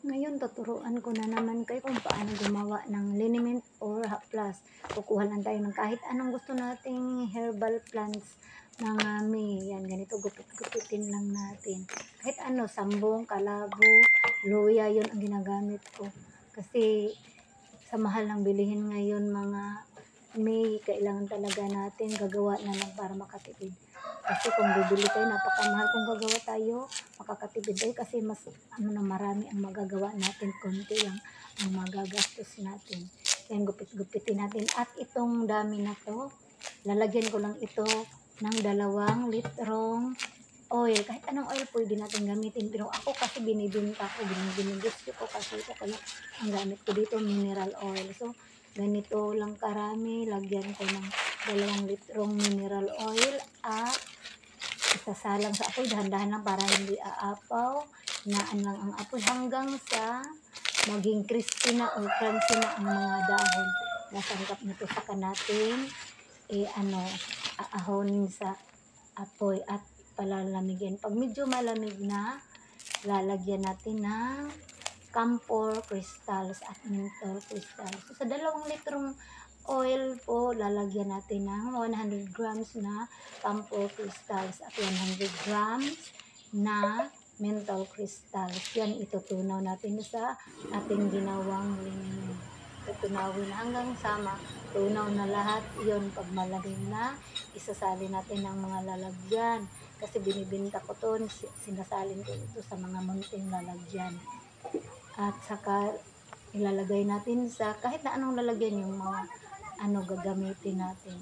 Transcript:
Ngayon tuturuan ko na naman kayo kung paano gumawa ng liniment or haplas. Kukuha lang tayo ng kahit anong gusto nating herbal plants, mga may, yan ganito gupit-gupitin lang natin. Kahit ano, sambong, kalabo, luya, yun ang ginagamit ko. Kasi sa mahal ng bilihin ngayon mga may, kailangan talaga natin gagawa na lang para makatipid. Kasi kung bibili tayo, napakamahal. Kung gagawa tayo, makakatipid tayo kasi mas marami ang magagawa natin, konti lang ang magagastos natin. Yan, gupit-gupitin natin. At itong dami na to, lalagyan ko lang ito ng 2 litrong oil. Kahit anong oil pwede natin gamitin. Pero ako kasi binibinta ko, binibinigusyo ko kasi ito. Kaya ang gamit ko dito, mineral oil. So, ganito lang karami. Lagyan ko ng 2 litrong mineral oil at isasalang sa apoy. Dahan-dahan lang para hindi aapaw. Hinaan lang ang apoy hanggang sa maging crispy na o crunchy na ang mga dahon. Nasangkap na ito saka natin aahonin sa apoy at palalamigin. Pag medyo malamig na, lalagyan natin ng camphor crystals at menthol crystals. So, sa 2 litrong oil po, lalagyan natin ng 100 grams na camphor crystals at 100 grams na menthol crystals. Yan, itutunaw natin sa ating ginawang liniment. Tutunawin hanggang sa matunaw na lahat. Yon, pag malamig na, isasali natin ng mga lalagyan. Kasi binibinta ko to, sinasalin ko ito sa mga munting lalagyan. At saka ilalagay natin sa kahit na anong lalagyan yung mga gagamitin natin.